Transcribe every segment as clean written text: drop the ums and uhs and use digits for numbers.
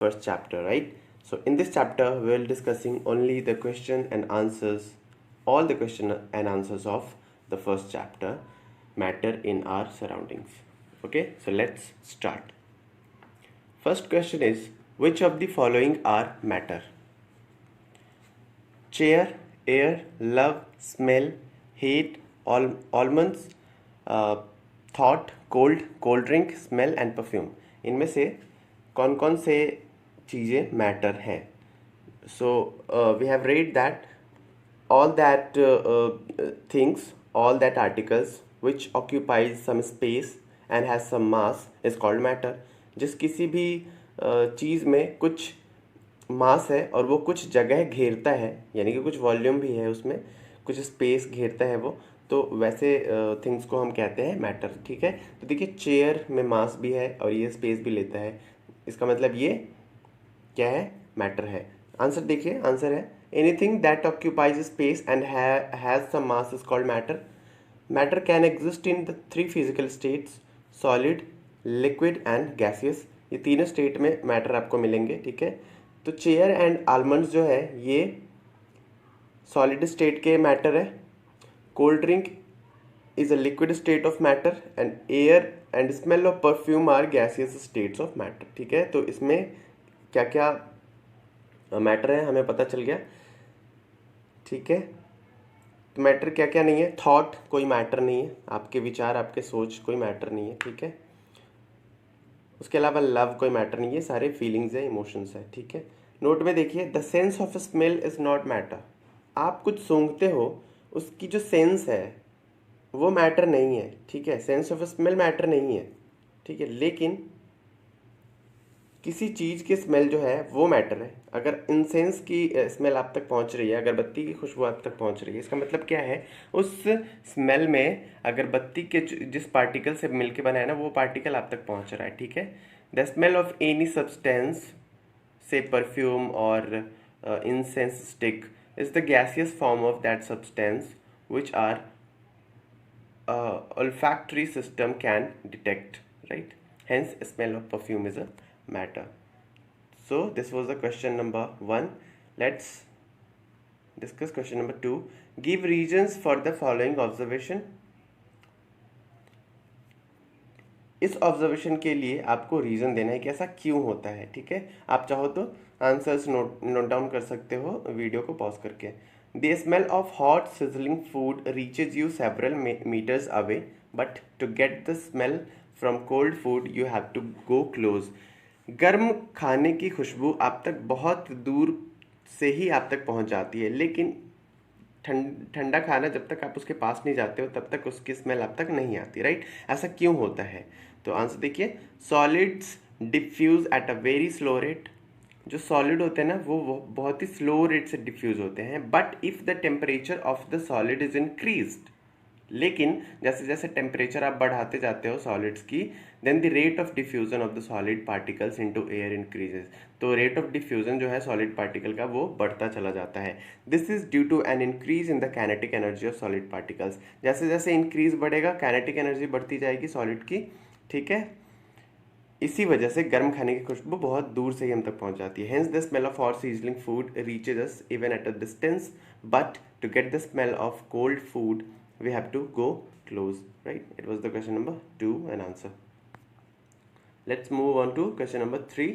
first chapter, right? So in this chapter, we will discussing only the question and answers, all the question and answers of the first chapter, matter in our surroundings. Okay, so let's start. First question is, which of the following are matter? Chair, air, love, smell, heat, almonds, thought, cold drink, smell and perfume. इनमें से कौन कौन से चीज़ें matter हैं? So we have read that all that things, all that articles which occupies some space and has some mass is called matter. जिस किसी भी चीज़ में कुछ मास है और वो कुछ जगह घेरता है, यानी कि कुछ वॉल्यूम भी है उसमें, कुछ स्पेस घेरता है वो, तो वैसे थिंग्स को हम कहते हैं मैटर. ठीक है, तो देखिए चेयर में मास भी है और ये स्पेस भी लेता है, इसका मतलब ये क्या है? मैटर है. आंसर देखिए, आंसर है anything that occupies space and has some mass is called matter. Matter can exist in the 3 physical states, solid, liquid and gaseous. ये तीनों स्टेट में मैटर आपको मिलेंगे. ठीक है, तो चेयर एंड आलमंड्स जो है ये सॉलिड स्टेट के मैटर है, cold drink is a liquid state of matter and air and smell of perfume are gaseous states of matter. ठीक है, तो इसमें क्या क्या मैटर है हमें पता चल गया. ठीक है, तो मैटर क्या क्या नहीं है? थॉट कोई मैटर नहीं है, आपके विचार, आपके सोच कोई मैटर नहीं है. ठीक है, उसके अलावा लव कोई मैटर नहीं है, सारे फीलिंग्स है, इमोशंस है. ठीक है, नोट में देखिए, the sense of smell is not matter. आप कुछ सूंघते हो, उसकी जो सेंस है वो मैटर नहीं है. ठीक है, सेंस ऑफ स्मेल मैटर नहीं है. ठीक है, लेकिन किसी चीज़ की स्मेल जो है वो मैटर है. अगर इंसेंस की स्मेल आप तक पहुंच रही है, अगरबत्ती की खुशबू आप तक पहुंच रही है, इसका मतलब क्या है? उस स्मेल में अगरबत्ती के जिस पार्टिकल से मिलके बना है ना, वो पार्टिकल आप तक पहुंच रहा है. ठीक है, the smell of any substance, से परफ्यूम और incense stick, is the gaseous form of that substance which are olfactory system can detect, right? Hence smell of perfume is a matter. So this was the question number 1. Let's discuss question number 2. Give reasons for the following observation. इस observation के लिए आपको reason देना है कि ऐसा क्यों होता है. ठीक है, आप चाहो तो आंसर्स नोट डाउन कर सकते हो वीडियो को पॉज करके. The smell of hot sizzling food reaches you several meters away, but to get the smell from cold food you have to go close. गर्म खाने की खुशबू आप तक बहुत दूर से ही आप तक पहुंच जाती है, लेकिन ठंडा खाना जब तक आप उसके पास नहीं जाते हो तब तक उसकी स्मेल आप तक नहीं आती. राइट, ऐसा क्यों होता है? तो आंसर देखिए, solids diffuse at a very slow rate. जो सॉलिड होते हैं ना वो बहुत ही स्लो रेट से डिफ्यूज होते हैं. But if the temperature of the solid is increased, लेकिन जैसे जैसे टेम्परेचर आप बढ़ाते जाते हो सॉलिड्स की, then the rate of diffusion of the solid particles into air increases. तो रेट ऑफ डिफ्यूजन जो है सॉलिड पार्टिकल का वो बढ़ता चला जाता है. This is due to an increase in the kinetic energy of solid particles. जैसे जैसे इंक्रीज बढ़ेगा काइनेटिक एनर्जी बढ़ती जाएगी सॉलिड की. ठीक है, इसी वजह से गर्म खाने की खुशबू बहुत दूर से ही हम तक पहुंच जाती है. Hence the smell of hot sizzling food reaches us even at a distance, but to get the smell of cold food we have to go close. Right, it was the question number 2 and answer. Let's move on to question number 3.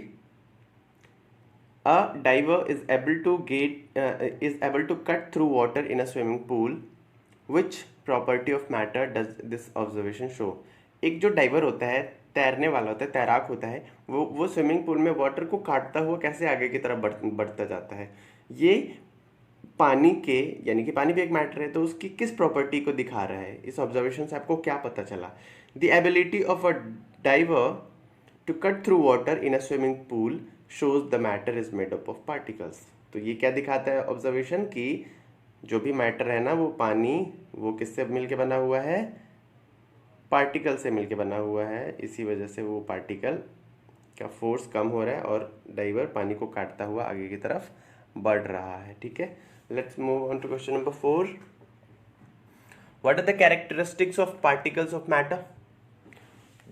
A diver is able to cut through water in a swimming pool. Which property of matter does this observation show? एक जो driver होता है, तैरने वाला होता है, तैराक होता है, वो स्विमिंग पूल में वाटर को काटता हुआ कैसे आगे की तरफ बढ़ता जाता है? ये पानी के, यानी कि पानी भी एक मैटर है, तो उसकी किस प्रॉपर्टी को दिखा रहा है? इस ऑब्जर्वेशन से आपको क्या पता चला? The ability of a diver to cut through water in a swimming pool shows the matter is made up of particles. तो ये क्या दिखाता है ऑब्जर्वेशन? कि जो भी मैटर है ना वो पानी, वो किससे मिलके बना हुआ है? पार्टिकल से मिलके बना हुआ है. इसी वजह से वो पार्टिकल का फोर्स कम हो रहा है और डाइवर पानी को काटता हुआ आगे की तरफ बढ़ रहा है. ठीक है, let's move on to question number 4. What are the characteristics of particles of matter?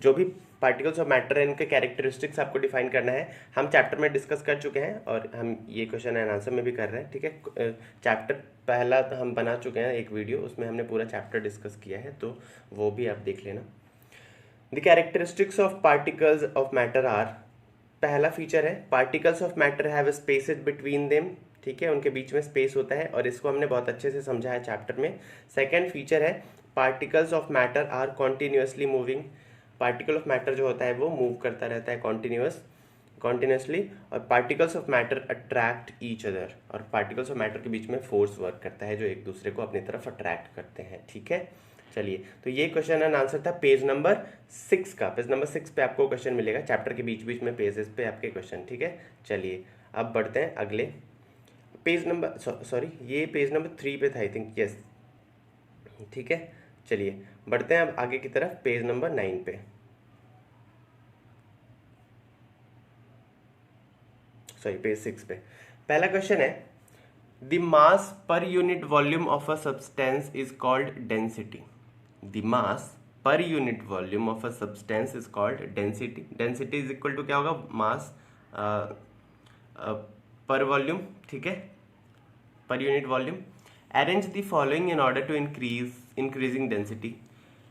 जो भी पार्टिकल्स ऑफ मैटर है, इनके कैरेक्टरिस्टिक्स आपको डिफाइन करना है। हम चैप्टर में डिस्कस कर चुके हैं और हम ये क्वेश्चन एंड आंसर में भी कर रहे हैं, ठीक है। चैप्टर पहला तो हम बना चुके हैं एक वीडियो, उसमें हमने पूरा चैप्टर डिस्कस किया है, तो वो भी आप देख लेना। The characteristics of particles of matter are, पहला फीचर है particles of matter have spaces between them, ठीक है, उनके बीच में स्पेस होता है, और इसको हमने बहुत अच्छे से समझा है चैप्टर में। सेकंड फीचर है particles of matter are continuously moving, particle of matter जो होता है वो मूव करता रहता है कॉन्टिन्यूसली, और particles of matter attract each other, और पार्टिकल्स ऑफ मैटर के बीच में फोर्स वर्क करता है जो एक दूसरे को अपनी तरफ अट्रैक्ट करते हैं, ठीक है। चलिए, तो ये क्वेश्चन एंड आंसर था पेज नंबर 6 का। पेज नंबर 6 पे आपको क्वेश्चन मिलेगा, चैप्टर के बीच बीच में पेजेस पे आपके क्वेश्चन, ठीक है। चलिए अब बढ़ते हैं अगले पेज नंबर, सॉरी ये पेज नंबर 3 पे था आई थिंक, यस, ठीक है। चलिए बढ़ते हैं अब आगे की तरफ, पेज नंबर 9 पे, सॉरी पेज 6 पे। पहला क्वेश्चन है the mass per unit volume of a substance is called density. The mass per unit volume of a substance is called density. Density is equal to क्या होगा, mass per volume, ठीक है, per unit volume. Arrange the following in order to increasing density.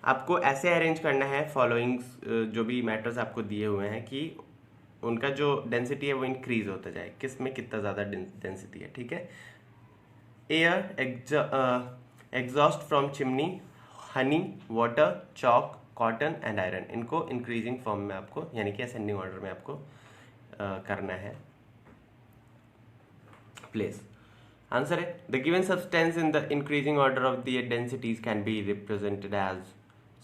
आपको ऐसे arrange करना है following जो भी मैटर्स आपको दिए हुए हैं कि उनका जो डेंसिटी है वो इंक्रीज होता जाए, किस में कितना ज़्यादा डेंसिटी है, ठीक है। Air, exhaust from chimney, Honey, water, chalk, cotton and iron, इनको इंक्रीजिंग फॉर्म में आपको यानी कि असेंडिंग ऑर्डर में आपको करना है प्लेस। आंसर है the given substance in the increasing order of the densities can be represented as,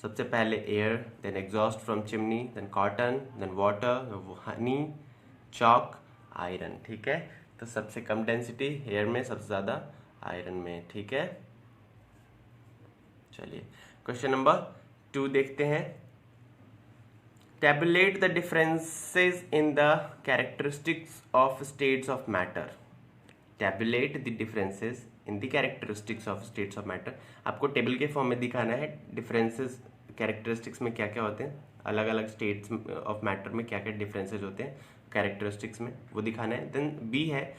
सबसे पहले air, then exhaust from chimney, then cotton, then water, honey, chalk, iron, ठीक है। तो सबसे कम डेंसिटी एयर में, सबसे ज़्यादा आयरन में, ठीक है। चलिए क्वेश्चन नंबर 2 देखते हैं। Tablet the differences in the characteristics of states of matter. Tablet the differences in the characteristics of states of matter, आपको टेबल के फॉर्म में दिखाना है डिफरेंसेस कैरेक्टरिस्टिक्स में क्या क्या होते हैं, अलग अलग स्टेट्स ऑफ मैटर में क्या क्या डिफरेंसेस होते हैं कैरेक्टरिस्टिक्स में, वो दिखाना है। देन बी है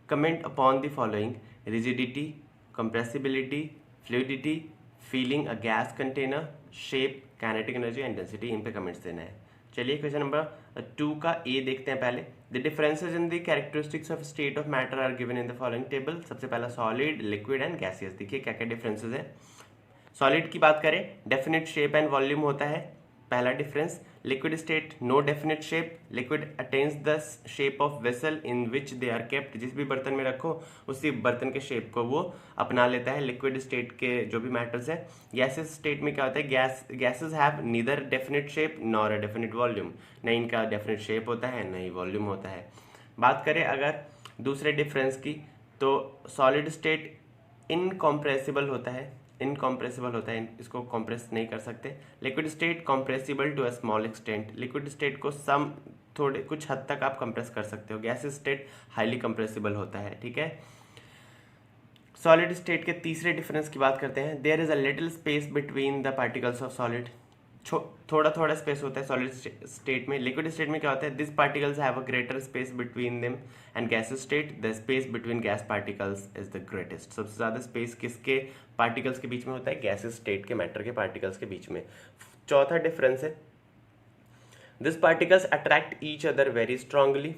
comment upon the following, rigidity, compressibility, fluidity, filling a gas container, shape, kinetic energy and density, इन पे कमेंट्स देना है। चलिए क्वेश्चन नंबर 2 का ए देखते हैं पहले। The differences in the characteristics of state of matter are given in the following table. सबसे पहला सॉलिड, लिक्विड एंड गैसियस, देखिए क्या क्या डिफरेंसेस है। सॉलिड की बात करें, डेफिनेट शेप एंड वॉल्यूम होता है, पहला difference. Liquid state, no definite shape, liquid attains the shape of vessel in which they are kept, जिस भी बर्तन में रखो उसी बर्तन के शेप को वो अपना लेता है, लिक्विड स्टेट के जो भी मैटर्स है। गैसेस स्टेट में क्या होता है, gases have neither definite shape nor a definite volume, न इनका डेफिनेट शेप होता है न ही वॉल्यूम होता है। बात करें अगर दूसरे डिफरेंस की, तो सॉलिड स्टेट इनकॉम्प्रेसिबल होता है, इसको कॉम्प्रेस नहीं कर सकते। Liquid state compressible to a small extent, liquid state को सम थोड़े कुछ हद तक आप कंप्रेस कर सकते हो। गैस स्टेट हाईली कंप्रेसिबल होता है, ठीक है। सॉलिड स्टेट के तीसरे डिफरेंस की बात करते हैं। There is a little space between the particles of solid, थोड़ा थोड़ा स्पेस होता है सॉलिड स्टेट में। लिक्विड स्टेट में क्या होता है, this particles have a greater space between them, and gas state the space between gas particles is the greatest, सबसे ज्यादा स्पेस किसके पार्टिकल्स के बीच में होता है, गैस स्टेट के मैटर के पार्टिकल्स के बीच में। चौथा डिफरेंस है this particles attract each other very strongly,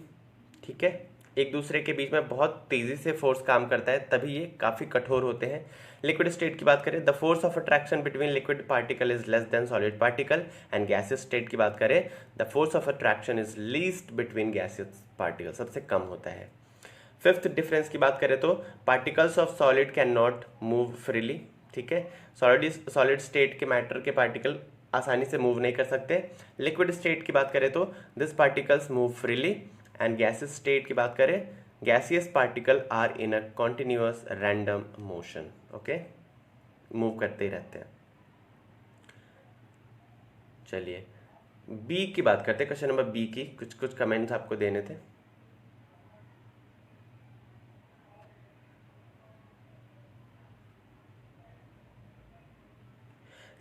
ठीक है, एक दूसरे के बीच में बहुत तेजी से फोर्स काम करता है, तभी ये काफी कठोर होते हैं। लिक्विड स्टेट की बात करें, the force of attraction between liquid particle is less then solid particle, and gaseous state की बात करें, the force of attraction is least between gaseous particle, सबसे कम होता है। फिफ्थ डिफरेंस की बात करें तो particles of solid can not move freely, ठीक है, सॉलिड स्टेट के मैटर के पार्टिकल आसानी से मूव नहीं कर सकते। लिक्विड स्टेट की बात करें तो this particles move freely, and gaseous state की बात करें, gaseous particle are in a continuous random motion, okay, move करते ही रहते हैं। चलिए बी की बात करते हैं, क्वेश्चन नंबर बी की कुछ कमेंट्स आपको देने थे।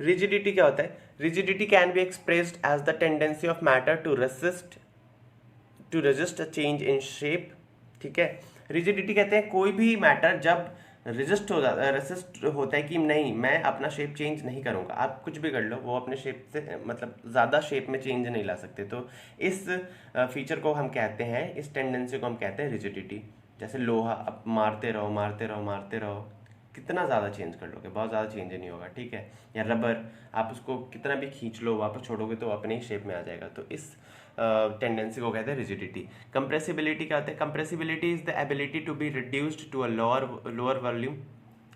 रिजिडिटी क्या होता है? Rigidity can be expressed as the tendency of matter to resist a change in shape. ठीक है, रिजिडिटी कहते हैं कोई भी मैटर जब रेसिस्ट होता है कि नहीं मैं अपना शेप चेंज नहीं करूंगा, आप कुछ भी कर लो वो अपने शेप से मतलब ज़्यादा शेप में चेंज नहीं ला सकते। तो इस फीचर को हम कहते हैं, इस टेंडेंसी को हम कहते हैं रिजिडिटी। जैसे लोहा आप मारते रहो मारते रहो मारते रहो, कितना ज़्यादा चेंज कर लोगे, बहुत ज़्यादा चेंज नहीं होगा। ठीक है, या रबर आप उसको कितना भी खींच लो वापस छोड़ोगे तो अपने ही शेप में आ जाएगा। तो इस टेंडेंसी को कहते हैं रिजिडिटी। कंप्रेसिबिलिटी क्या होता है? Compressibility is the ability to be reduced to a lower volume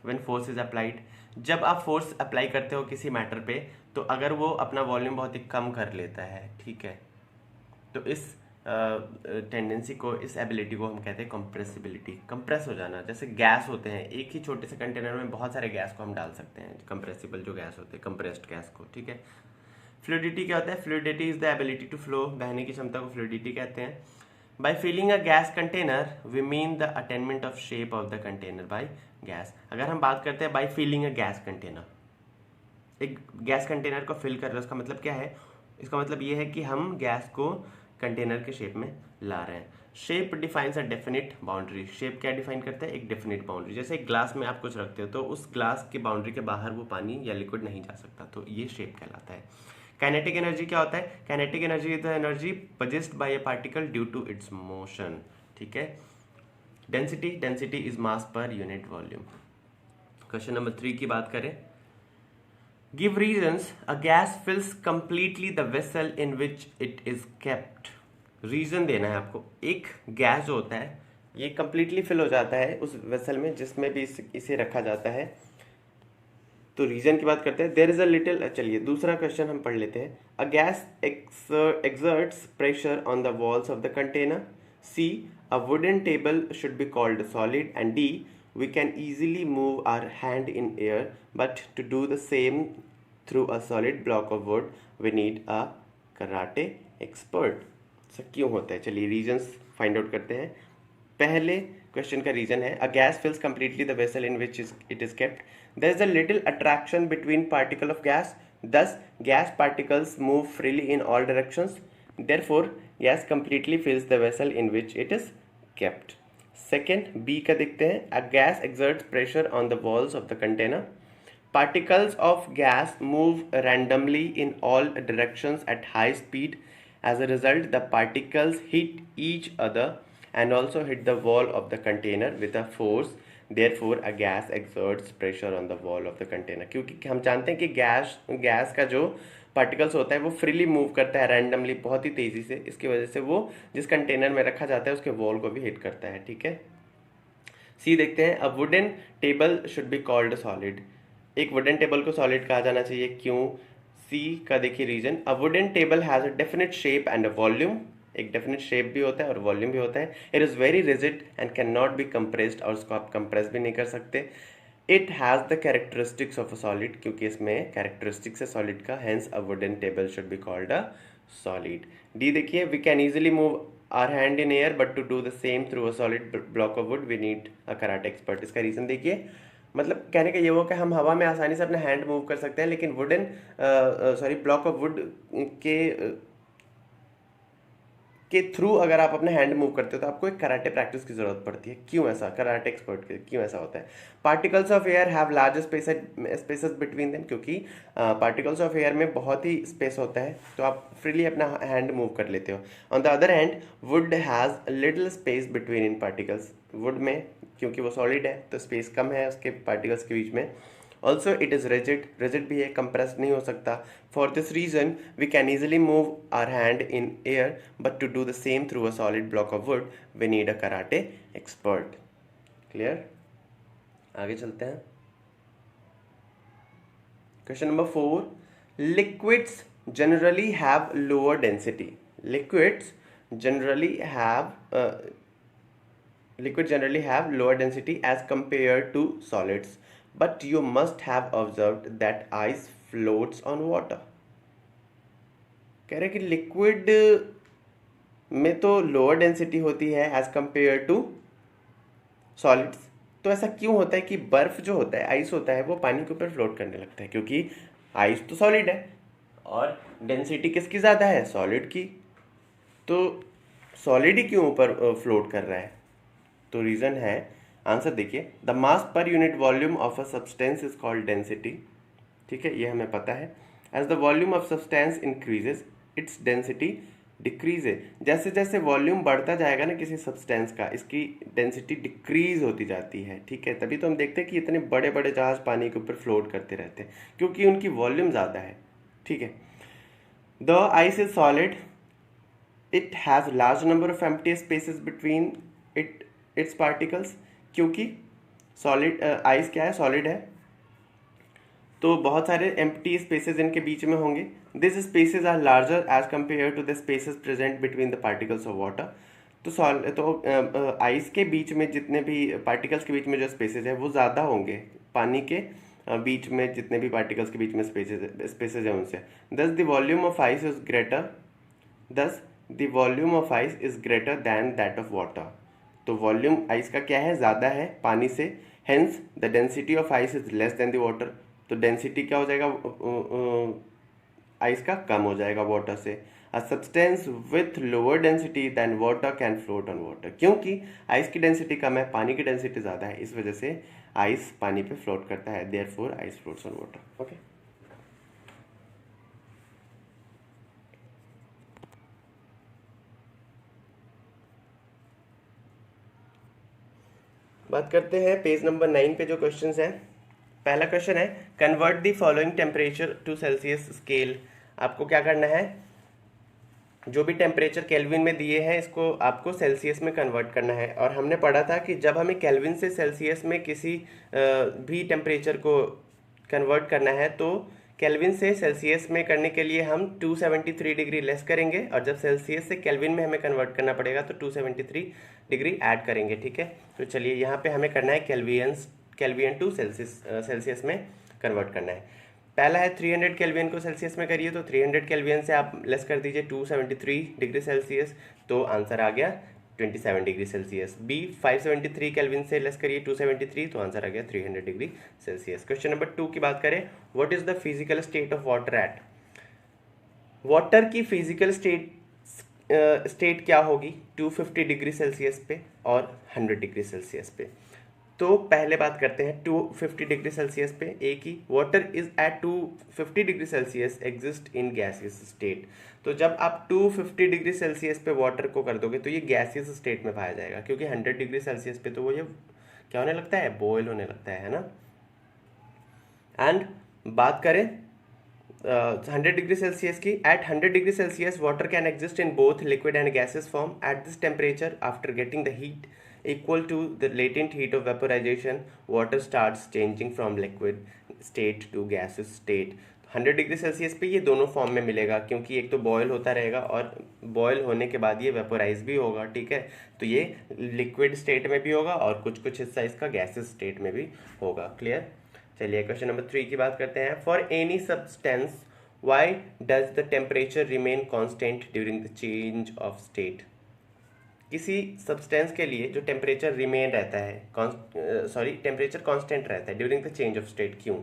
when force is applied. जब आप फोर्स अप्लाई करते हो किसी मैटर पे तो अगर वो अपना वॉल्यूम बहुत ही कम कर लेता है, ठीक है, तो इस टेंडेंसी को, इस एबिलिटी को हम कहते हैं कंप्रेसिबिलिटी। कंप्रेस हो जाना, जैसे गैस होते हैं, एक ही छोटे से कंटेनर में बहुत सारे गैस को हम डाल सकते हैं, कंप्रेसिबल जो गैस होते हैं, कंप्रेस्ड गैस को। ठीक है, फ्लूइडिटी क्या होता है? Fluidity is the ability to flow, बहने की क्षमता को फ्लूइडिटी कहते हैं। By filling a gas container we mean the attainment of shape of the container by gas. अगर हम बात करते हैं by filling a gas container, एक गैस कंटेनर को फिल कर रहे हैं, उसका मतलब क्या है? इसका मतलब ये है कि हम गैस को कंटेनर के शेप में ला रहे हैं। Shape defines a definite boundary. Shape क्या डिफाइन करता है? एक डेफिनिट बाउंड्री। जैसे एक ग्लास में आप कुछ रखते हो तो उस ग्लास की बाउंड्री के बाहर वो पानी या लिक्विड नहीं जा सकता, तो ये शेप कहलाता है। काइनेटिक एनर्जी क्या होता है? Kinetic energy is the energy possessed by a particle due to its motion. ठीक है, density, density is mass per unit volume. Question number 3 की बात करें, give reasons a gas fills completely the vessel in which it is kept. Reason देना है आपको। एक gas जो होता है ये कंप्लीटली फिल हो जाता है उस वेसल में जिसमें भी इसे रखा जाता है। तो रीजन की बात करते हैं। देयर इज अ लिटिल, चलिए दूसरा क्वेश्चन हम पढ़ लेते हैं। A gas exerts pressure on the walls of the container. C, a wooden table should be called solid. And D, we can easily move our hand in air, but to do the same through a solid block of wood we need a karate expert. Sir क्यों होता है? चलिए reasons find out करते हैं। पहले question का reason है, a gas fills completely the vessel in which it is kept. There is a little attraction between particle of gas, thus gas particles move freely in all directions. Therefore gas completely fills the vessel in which it is kept. Second, B का देखते हैं, a gas exerts pressure on the walls of the container. Particles of gas move randomly in all directions at high speed. As a result, the particles hit each other and also hit the wall of the container with a force. Therefore, a gas exerts pressure on the wall of the container. क्योंकि हम जानते हैं कि gas का जो particles होता है वो फ्रीली मूव करता है रैंडमली, बहुत ही तेज़ी से। इसकी वजह से वो जिस कंटेनर में रखा जाता है उसके वॉल को भी हिट करता है। ठीक है, सी देखते हैं, a wooden table should be called solid. एक वुडन टेबल को सॉलिड कहा जाना चाहिए, क्यों? सी का देखिए reason, a wooden table has a definite shape and a volume. एक डेफिनेट शेप भी होता है और वॉल्यूम भी होता है। It is very rigid and can not be compressed, और उसको आप कंप्रेस भी नहीं कर सकते। It has the characteristics of a solid, क्योंकि इसमें कैरेक्टरिस्टिक्स है सॉलिड का, hence a wooden table should be called a solid. D देखिए, we can easily move our hand in air but to do the same through a solid block of wood we need a karate expert. इसका reason देखिए, मतलब कहने का ये वो कि हम हवा में आसानी से अपना हैंड मूव कर सकते हैं, लेकिन वुडन ब्लॉक ऑफ वुड के के थ्रू अगर आप अपने हैंड मूव करते हो तो आपको एक कराटे प्रैक्टिस की जरूरत पड़ती है। क्यों ऐसा? कराटे एक्सपर्ट के क्यों ऐसा होता है? Particles of air have large spaces between them, क्योंकि पार्टिकल्स ऑफ एयर में बहुत ही स्पेस होता है तो आप फ्रीली अपना हैंड मूव कर लेते हो। On the other hand would has little space between in particles. Would में क्योंकि वो सॉलिड है तो स्पेस कम है उसके पार्टिकल्स के बीच में। Also it is rigid, rigid भी है, कंप्रेस नहीं हो सकता। For this reason we can easily move our hand in air but to do the same through a solid block of wood we need a karate expert. Clear? आगे चलते हैं। Question number 4, liquids generally have lower density. Liquids generally have lower density as compared to solids, but you must have observed that ice floats on water. कह रहे कि liquid में तो lower density होती है एज कंपेयर टू सॉलिड्स। तो ऐसा क्यों होता है कि बर्फ जो होता है, आइस होता है, वो पानी के ऊपर फ्लोट करने लगता है? क्योंकि आइस तो सॉलिड है और डेंसिटी किसकी ज़्यादा है, सॉलिड की। तो सॉलिड ही क्यों ऊपर फ्लोट कर रहा है? तो रीज़न है, आंसर देखिए, the mass per unit volume of a substance is called density. ठीक है, ये हमें पता है। As the volume of substance increases its density decrease है। जैसे जैसे वॉल्यूम बढ़ता जाएगा ना किसी सब्सटेंस का, इसकी डेंसिटी डिक्रीज होती जाती है। ठीक है, तभी तो हम देखते हैं कि इतने बड़े बड़े जहाज पानी के ऊपर फ्लोट करते रहते हैं, क्योंकि उनकी वॉल्यूम ज़्यादा है। ठीक है, the ice is solid, it has large number of empty spaces between its particles. क्योंकि सॉलिड आइस क्या है, सॉलिड है, तो बहुत सारे एम्प्टी स्पेसेस इनके बीच में होंगे। This spaces are larger as compare to the spaces present between the particles of water. तो आइस के बीच में जितने भी पार्टिकल्स के बीच में जो स्पेसेस है वो ज़्यादा होंगे पानी के बीच में, जितने भी पार्टिकल्स के बीच में स्पेसेस है उनसे। Thus the volume of ice is greater thus the volume of ice is greater than that of water. तो वॉल्यूम आइस का क्या है, ज़्यादा है पानी से। Hence the density of ice is less than the water. तो डेंसिटी क्या हो जाएगा, आइस का कम हो जाएगा वाटर से। A substance with lower density than water can float on water. क्योंकि आइस की डेंसिटी कम है, पानी की डेंसिटी ज़्यादा है, इस वजह से आइस पानी पे फ्लोट करता है। Therefore ice floats on water. Okay, बात करते हैं पेज नंबर 9 पे जो क्वेश्चंस हैं। पहला क्वेश्चन है, convert the following temperature to Celsius scale. आपको क्या करना है, जो भी टेम्परेचर केल्विन में दिए हैं इसको आपको सेल्सियस में कन्वर्ट करना है। और हमने पढ़ा था कि जब हमें केल्विन से सेल्सियस में किसी भी टेम्परेचर को कन्वर्ट करना है, तो केल्विन से सेल्सियस में करने के लिए हम 273 डिग्री लेस करेंगे, और जब सेल्सियस से केल्विन में हमें कन्वर्ट करना पड़ेगा तो 273 डिग्री ऐड करेंगे। ठीक है, तो चलिए यहाँ पे हमें करना है केल्विन टू सेल्सियस में कन्वर्ट करना है। पहला है 300 केल्विन को सेल्सियस में करिए, तो 300 केल्विन से आप लेस कर दीजिए 273 डिग्री सेल्सियस, तो आंसर आ गया 27 डिग्री सेल्सियस। बी 573 केल्विन से लेस करिए 273, तो आंसर आ गया 300 डिग्री सेल्सियस। क्वेश्चन नंबर 2 की बात करें, what is the physical state of water at. Water की फिजिकल स्टेट क्या होगी 250 डिग्री सेल्सियस पे और 100 डिग्री सेल्सियस पे। तो पहले बात करते हैं 250 डिग्री सेल्सियस पे। एक ही, water is at 250 degree Celsius exist in gaseous state. तो जब आप 250 डिग्री सेल्सियस पे वाटर को कर दोगे तो ये गैसियस स्टेट में पाया जाएगा, क्योंकि 100 डिग्री सेल्सियस पे तो वो ये क्या होने लगता है, बॉयल होने लगता है ना। एंड बात करें 100 डिग्री सेल्सियस की, at 100 degree Celsius water can exist in both liquid and gases form. At this temperature after getting the heat equal to the latent heat of vaporization, water starts changing from liquid state to gaseous state। 100 degree Celsius पे ये दोनों form में मिलेगा, क्योंकि एक तो boil होता रहेगा और बॉयल होने के बाद ये वेपोराइज भी होगा। ठीक है, तो ये लिक्विड स्टेट में भी होगा और कुछ कुछ हिस्सा इसका गैसेस स्टेट में भी होगा। क्लियर। चलिए क्वेश्चन नंबर 3 की बात करते हैं। For any substance why does the temperature remain constant during the change of state. किसी सब्सटेंस के लिए जो टेम्परेचर रिमेन रहता है, टेम्परेचर कांस्टेंट रहता है during the change of state. क्यों?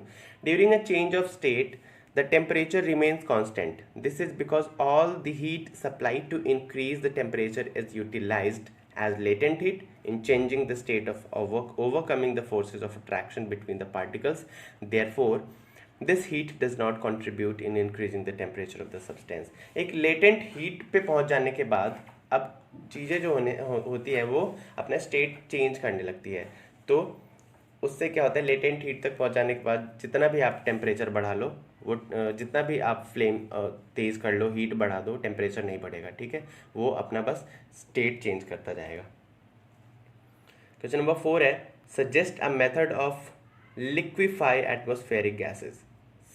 During a change of state the temperature remains constant. This is because all the heat supplied to increase the temperature is utilised as latent heat in changing the state of overcoming the forces of attraction between the particles. Therefore, this heat does not contribute in increasing the temperature of the substance। एक latent heat पे पहुंच जाने के बाद अब चीज़ें जो होती है वो अपना स्टेट चेंज करने लगती है। तो उससे क्या होता है, लेटेंट हीट तक पहुंच जाने के बाद जितना भी आप टेम्परेचर बढ़ा लो, वो जितना भी आप फ्लेम तेज़ कर लो, हीट बढ़ा दो, टेम्परेचर नहीं बढ़ेगा। ठीक है, वो अपना बस स्टेट चेंज करता जाएगा। क्वेश्चन नंबर 4 है, suggest a method of liquefy atmospheric gases.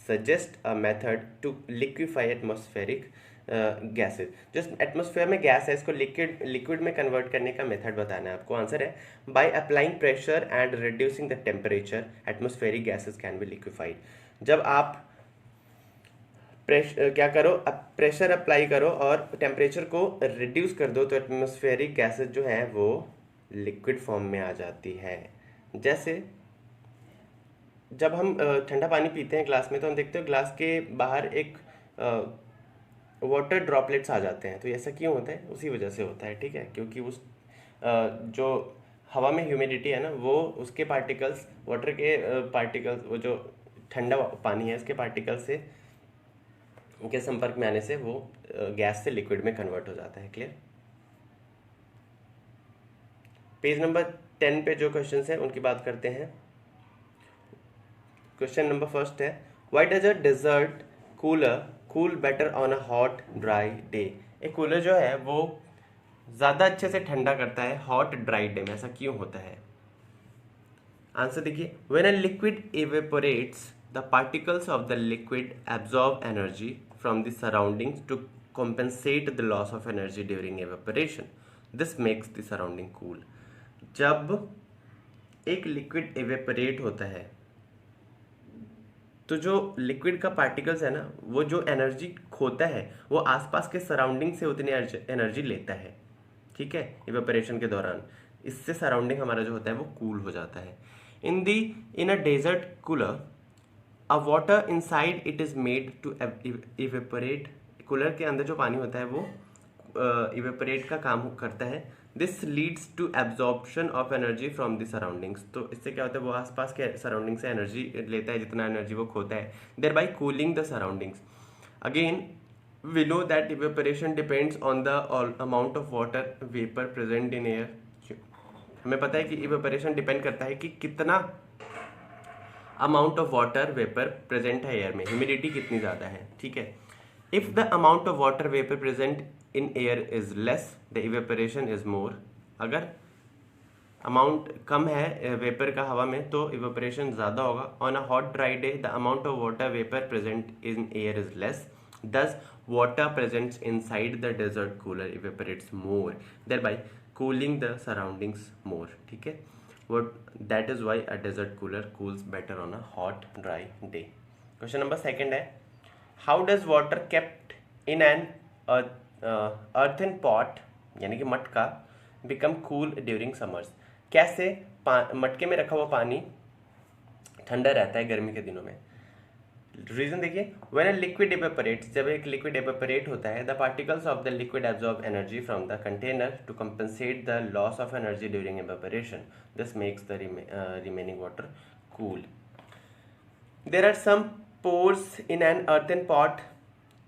Suggest a method to liquefy atmospheric gases. जो एटमॉस्फेयर में गैस है इसको लिक्विड में कन्वर्ट करने का मेथड बताना है आपको। आंसर है by applying pressure and reducing the temperature atmospheric gases can be liquefied. जब आप क्या करो, प्रेशर अप्लाई करो और टेम्परेचर को रिड्यूस कर दो, तो एटमॉस्फेरिक गैसेस जो है वो लिक्विड फॉर्म में आ जाती है। जैसे जब हम ठंडा पानी पीते हैं ग्लास में, तो हम देखते हैं ग्लास के बाहर एक वाटर ड्रॉपलेट्स आ जाते हैं। तो ऐसा क्यों होता है? उसी वजह से होता है, ठीक है, क्योंकि उस जो हवा में ह्यूमिडिटी है ना, वो उसके पार्टिकल्स, वाटर के पार्टिकल्स, वो जो ठंडा पानी है उसके पार्टिकल्स से के संपर्क में आने से वो गैस से लिक्विड में कन्वर्ट हो जाता है। क्लियर? पेज नंबर 10 पे जो क्वेश्चन है उनकी बात करते हैं। क्वेश्चन नंबर फर्स्ट है, why does a desert cooler cool better on a hot dry day? एक कूलर जो है वो ज़्यादा अच्छे से ठंडा करता है हॉट ड्राई डे में, ऐसा क्यों होता है? आंसर देखिए, when a liquid evaporates the particles of the liquid absorb energy from the surroundings to compensate the loss of energy during evaporation. This makes the surrounding cool. जब एक liquid evaporate होता है तो जो लिक्विड का particles है ना, वो जो एनर्जी खोता है वो आसपास के सराउंडिंग से उतनी एनर्जी लेता है, ठीक है, इवेपोरेशन के दौरान। इससे सराउंडिंग हमारा जो होता है वो कूल हो जाता है। In a desert cooler a water inside it is made to evaporate. Cooler के अंदर जो पानी होता है वो इवेपोरेट का काम करता है। This leads to absorption of energy from the surroundings. तो इससे क्या होता है, वो आसपास के सराउंडिंग से एनर्जी लेता है जितना एनर्जी वो खोता है, thereby cooling the surroundings. Again we know that evaporation depends on the amount of water vapour present in air. हमें पता है कि इवेपोरेशन डिपेंड करता है कि कितना amount of water vapour present है एयर में, ह्यूमिडिटी कितनी ज़्यादा है, ठीक है। If the amount of water vapour present in air is less the evaporation is more. अगर अमाउंट कम है वेपर का हवा में तो इवेपोरेशन ज़्यादा होगा। On a hot dry day the amount of water vapour present in air is less, दस water present inside the desert cooler evaporates more, thereby cooling the surroundings more, ठीक है। what that is why a desert cooler cools better on a hot dry day. Question number second है, how does water kept in an earthen pot यानी कि मटका become cool during summers? कैसे मटके में रखा हुआ पानी ठंडा रहता है गर्मी के दिनों में? रीजन देखिए, व्हेन अ लिक्विड इवेपोरेट्स, जब एक लिक्विड इवेपोरेट होता है, the particles of the liquid absorb energy from the container to compensate the loss of energy during evaporation. This makes the remaining water cool. There are some pores in an earthen pot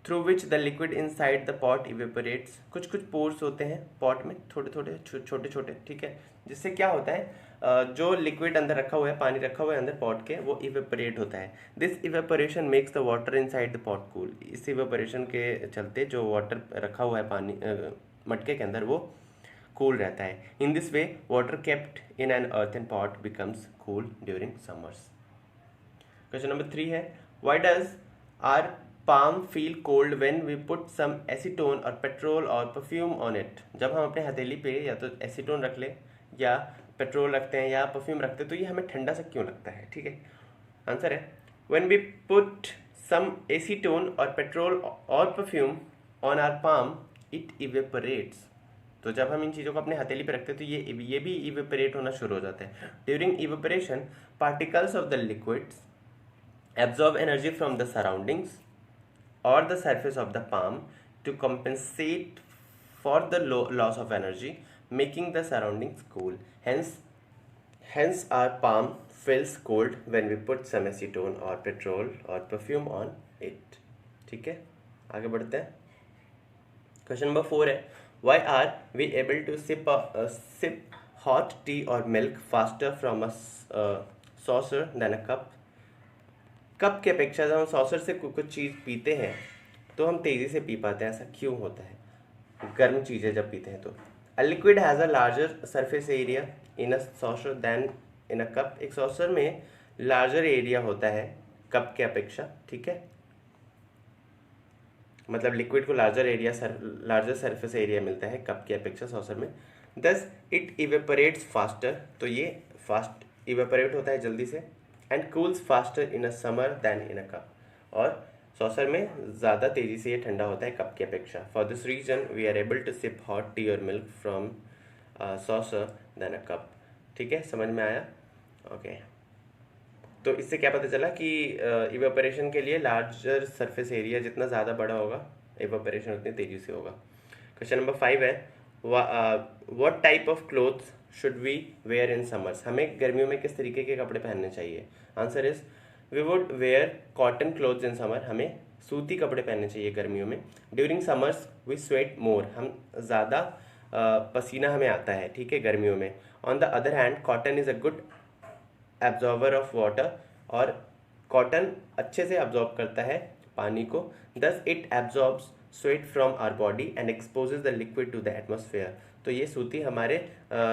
through which the liquid inside the pot evaporates. कुछ कुछ pores होते हैं pot में, छोटे छोटे, ठीक है, जिससे क्या होता है, जो लिक्विड अंदर रखा हुआ है, पानी रखा हुआ है अंदर पॉट के, वो इवेपोरेट होता है। This evaporation makes the water inside the pot cool. इस इवेपोरेशन के चलते जो वाटर रखा हुआ है पानी मटके के अंदर, वो कूल रहता है। In this way water kept in an earthen pot becomes cool during summers. Question number 3 है, why does our palm feel cold when we put some acetone और पेट्रोल और परफ्यूम ऑन इट? जब हम अपने हथेली पे या तो एसीटोन रख ले या पेट्रोल रखते हैं या परफ्यूम रखते हैं तो ये हमें ठंडा सा क्यों लगता है, ठीक है। आंसर है, when we put some acetone और पेट्रोल और perfume on our palm it evaporates। तो जब हम इन चीज़ों को अपने हथेली पे रखते हैं तो ये भी इवेपोरेट होना शुरू हो जाता है। During evaporation particles of the liquids absorb energy from the surroundings or the surface of the palm to compensate for the loss of energy, making the surroundings cool. Hence our palm feels cold when we put some acetone or petrol or perfume on it. ठीक है, आगे बढ़ते हैं। Question number 4 है, why are we able to sip hot tea or milk faster from a saucer than a cup? Cup की अपेक्षा जब हम सॉसर से कुछ चीज़ पीते हैं तो हम तेज़ी से पी पाते हैं, ऐसा क्यों होता है? गर्म चीज़ें जब पीते हैं तो a liquid has a larger surface area in a saucer than in a cup. एक सॉसर में लार्जर एरिया होता है कप के अपेक्षा, ठीक है, मतलब लिक्विड को लार्जर सरफेस एरिया मिलता है कप की अपेक्षा सॉसर में। दस इट इवेपोरेट्स फास्टर, तो ये फास्ट इवेपोरेट होता है जल्दी से। And cools faster in a summer than in a cup, और सॉसर में ज़्यादा तेज़ी से ये ठंडा होता है कप की अपेक्षा। For this reason we are able to sip hot tea और milk from saucer than a cup. ठीक है, समझ में आया? ओके। तो इससे क्या पता चला कि इवेपोरेशन के लिए लार्जर सरफेस एरिया जितना ज़्यादा बड़ा होगा, इवेपोरेशन उतनी तेज़ी से होगा। क्वेश्चन नंबर 5 है, what type of clothes should we wear in summers? हमें गर्मियों में किस तरीके के कपड़े पहनने चाहिए? Answer is we would wear cotton clothes in summer. हमें सूती कपड़े पहनने चाहिए गर्मियों में। During summers we sweat more. हम ज़्यादा पसीना हमें आता है, ठीक है, गर्मियों में। On the other hand cotton is a good absorber of water, और कॉटन अच्छे से एब्जॉर्ब करता है पानी को। Thus it absorbs sweat from our body and exposes the liquid to the atmosphere. तो ये सूती हमारे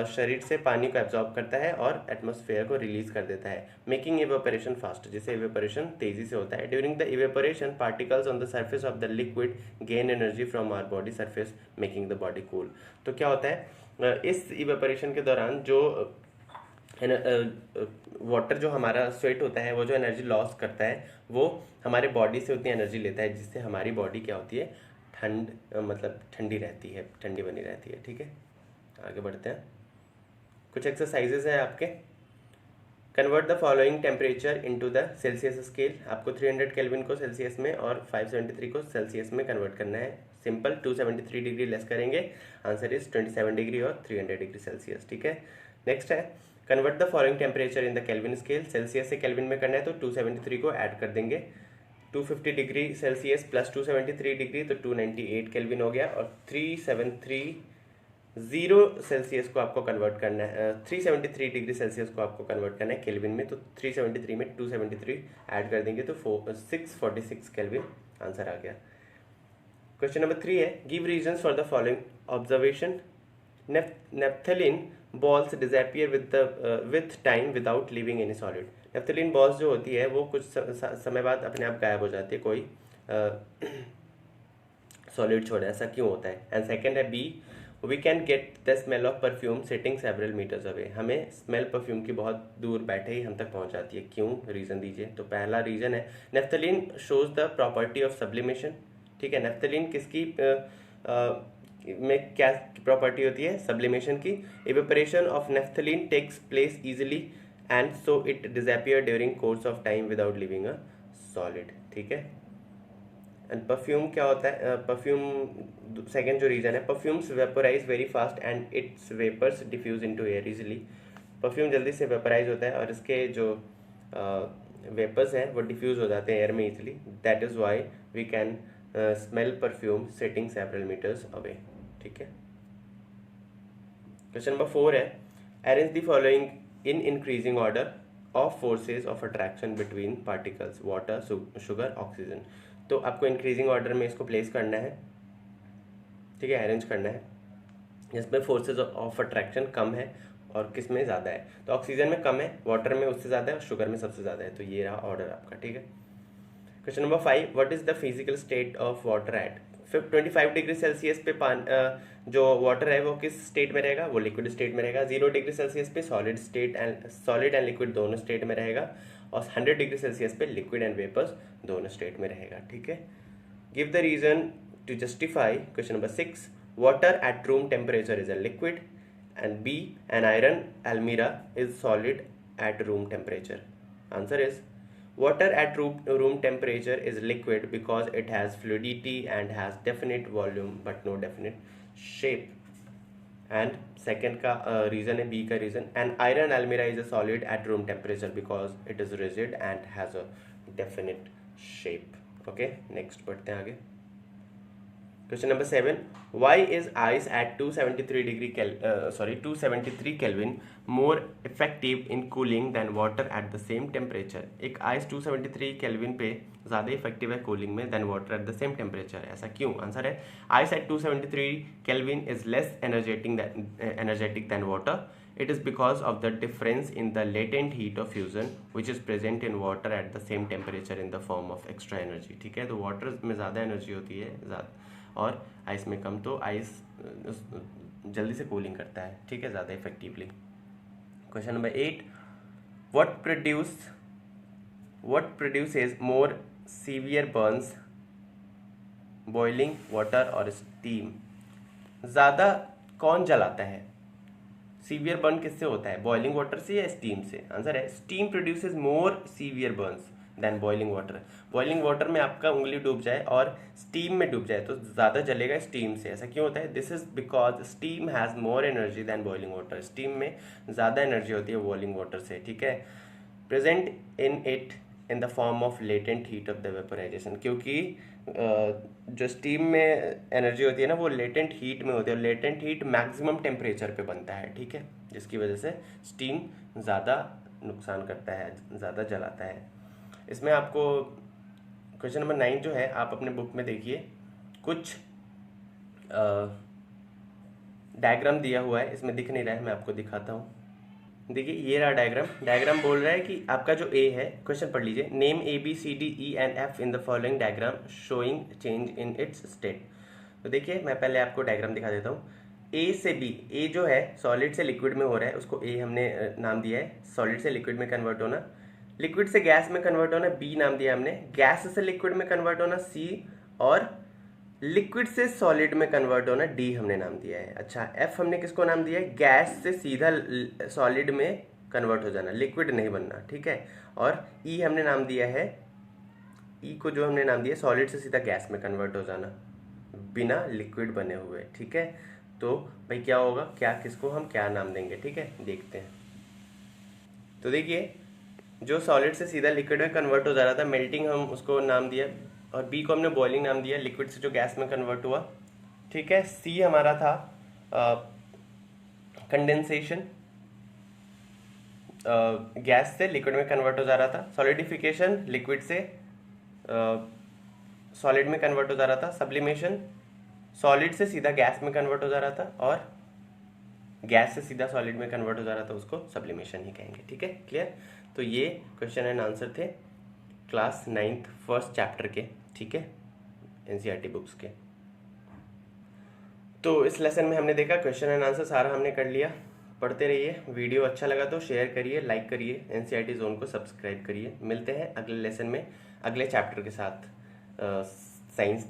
शरीर से पानी को एब्जॉर्ब करता है और एटमॉस्फेयर को रिलीज कर देता है, मेकिंग इवेपोरेशन फास्ट, जिससे इवेपोरेशन तेजी से होता है। During the evaporation particles on the surface of the liquid gain energy from our body surface, making the body cool. तो क्या होता है इस इवेपोरेशन के दौरान जो वाटर जो हमारा स्वेट होता है, वो जो एनर्जी लॉस करता है, वो हमारे बॉडी से उतनी एनर्जी लेता है जिससे हमारी बॉडी क्या होती है, ठंड मतलब ठंडी रहती है, ठंडी बनी रहती है। ठीक है, आगे बढ़ते हैं। कुछ एक्सरसाइजेज है आपके। Convert the following temperature into the Celsius scale. आपको 300 केल्विन को सेल्सियस में और 573 को सेल्सियस में कन्वर्ट करना है। सिंपल, 273 डिग्री लेस करेंगे, आंसर इज 27 डिग्री और 300 डिग्री सेल्सियस। ठीक है, नेक्स्ट है convert the following temperature in the kelvin scale. Celsius से केल्विन में करना है तो 273 को ऐड कर देंगे। 250 डिग्री सेल्सियस प्लस 273 डिग्री तो 298 केल्विन हो गया, और 3730 सेल्सियस को आपको कन्वर्ट करना है, 373 डिग्री सेल्सियस को आपको कन्वर्ट करना है केल्विन में। तो 373 में 273 ऐड कर देंगे तो 646 केल्विन आंसर आ गया। क्वेश्चन नंबर 3 है, give reasons for the following observation. Naphthalene balls disappear with time without living any solid. Naphthalene balls जो होती है वो कुछ समय बाद अपने आप गायब हो जाती है, कोई सॉलिड छोड़े, ऐसा क्यों होता है? एंड सेकंड है B, we can get the smell of perfume sitting several metres away. हमें स्मेल परफ्यूम की बहुत दूर बैठे ही हम तक पहुंच जाती है, क्यों? रीजन दीजिए। तो पहला रीजन है naphthalene shows the property of sublimation. ठीक है, नेफ्थलीन किसकी में क्या प्रॉपर्टी होती है? सब्लिमेशन की। Evaporation of naphthalene takes place easily and so it disappear during course of time without leaving a solid. ठीक है, एंड परफ्यूम क्या होता है? परफ्यूम सेकेंड जो रीजन है, perfumes vaporise very fast and its vapours diffuse into air easily. Perfume जल्दी से vaporise होता है और इसके जो वेपर्स हैं वो डिफ्यूज हो जाते हैं एयर में easily. That is why we can smell perfume sitting several metres away. ठीक है, क्वेश्चन नंबर 4 है, arrange the following in increasing order of forces of attraction between particles water sugar oxygen. तो आपको increasing order में इसको place करना है, ठीक है, अरेंज करना है, जिसमें फोर्सेज ऑफ अट्रैक्शन कम है और किस में ज़्यादा है। तो ऑक्सीजन में कम है, वाटर में उससे ज़्यादा है और शुगर में सबसे ज़्यादा है। तो ये रहा ऑर्डर आपका। ठीक है, question number 5, what is the physical state of water at 25 degree Celsius पे जो वाटर है वो किस स्टेट में रहेगा? वो लिक्विड स्टेट में रहेगा। 0 डिग्री सेल्सियस पे सॉलिड एंड लिक्विड दोनों स्टेट में रहेगा, और 100 डिग्री सेल्सियस पे लिक्विड एंड वेपर्स दोनों स्टेट में रहेगा। ठीक है, give the reason to justify. Question number 6, water at room temperature is a liquid, and B, an iron almirah is solid at room temperature. Answer is water at room temperature is liquid because it has fluidity and has definite volume but no definite shape. And second का reason है, B का reason, and iron almirah is a solid at room temperature because it is rigid and has a definite shape. Okay, next बढ़ते हैं आगे। Question number 7, why is ice at 273 Kelvin more effective in cooling than water at the same temperature? एक ice 273 kelvin पे ज़्यादा effective है cooling में than water at the same temperature. ऐसा क्यों? आंसर है ice at 273 kelvin is less energetic than water. It is because of the difference in the latent heat of fusion which is present in water at the same temperature in the form of extra energy. ठीक है, तो water में ज़्यादा energy होती है और ice में कम, तो आइस जल्दी से कूलिंग करता है, ठीक है, ज़्यादा effectively. Question number 8, what produces more severe burns, boiling water और steam? ज़्यादा कौन जलाता है? सीवियर बर्न किससे होता है, बॉइलिंग वाटर से या स्टीम से? आंसर है steam produces more severe burns than boiling water. Boiling water में आपका उंगली डूब जाए और स्टीम में डूब जाए तो ज़्यादा जलेगा स्टीम से। ऐसा क्यों होता है? This is because steam has more energy than boiling water. Steam में ज़्यादा एनर्जी होती है बॉइलिंग वाटर से, ठीक है। Present in it in the form of latent heat of the vaporisation, क्योंकि जो स्टीम में एनर्जी होती है ना वो लेटेंट हीट में होती है, और लेटेंट हीट मैक्सिमम टेम्परेचर पे बनता है, ठीक है, जिसकी वजह से स्टीम ज़्यादा नुकसान करता है, ज़्यादा जलाता है। इसमें आपको क्वेश्चन नंबर 9 जो है आप अपने बुक में देखिए, कुछ डायग्राम दिया हुआ है, इसमें दिख नहीं रहा है, मैं आपको दिखाता हूँ। देखिए ये रहा डायग्राम। डायग्राम बोल रहा है कि आपका जो ए है, क्वेश्चन पढ़ लीजिए, name A B C D E and F in the following diagram showing change in its state. तो देखिए मैं पहले आपको डायग्राम दिखा देता हूँ। ए से बी, ए जो है सॉलिड से लिक्विड में हो रहा है, उसको ए हमने नाम दिया है, सॉलिड से लिक्विड में कन्वर्ट होना। लिक्विड से गैस में कन्वर्ट होना बी नाम दिया हमने। गैस से लिक्विड में कन्वर्ट होना सी, और लिक्विड से सॉलिड में कन्वर्ट होना डी हमने नाम दिया है। अच्छा, एफ हमने किसको नाम दिया है? गैस से सीधा सॉलिड में कन्वर्ट हो जाना, लिक्विड नहीं बनना, ठीक है। और ई हमने नाम दिया है, ई को जो हमने नाम दिया सॉलिड से सीधा गैस में कन्वर्ट हो जाना बिना लिक्विड बने हुए, ठीक है। तो भाई क्या होगा, क्या किसको हम क्या नाम देंगे, ठीक है, देखते हैं। तो देखिए जो सॉलिड से सीधा लिक्विड में कन्वर्ट हो जा रहा था, मेल्टिंग हम उसको नाम दिया, और बी को हमने बॉइलिंग नाम दिया, लिक्विड से जो गैस में कन्वर्ट हुआ, ठीक है। सी हमारा था कंडेंसेशन, गैस से लिक्विड में कन्वर्ट हो जा रहा था। सॉलिडिफिकेशन, लिक्विड से सॉलिड में कन्वर्ट हो जा रहा था। सब्लिमेशन, सॉलिड से सीधा गैस में कन्वर्ट हो जा रहा था, और गैस से सीधा सॉलिड में कन्वर्ट हो जा रहा था, उसको सब्लिमेशन ही कहेंगे, ठीक है, क्लियर। तो ये क्वेश्चन एंड आंसर थे क्लास 9th फर्स्ट चैप्टर के, ठीक है, एनसीईआरटी बुक्स के। तो इस लेसन में हमने देखा क्वेश्चन एंड आंसर सारा हमने कर लिया। पढ़ते रहिए, वीडियो अच्छा लगा तो शेयर करिए, लाइक करिए, एनसीईआरटी जोन को सब्सक्राइब करिए। मिलते हैं अगले लेसन में अगले चैप्टर के साथ साइंस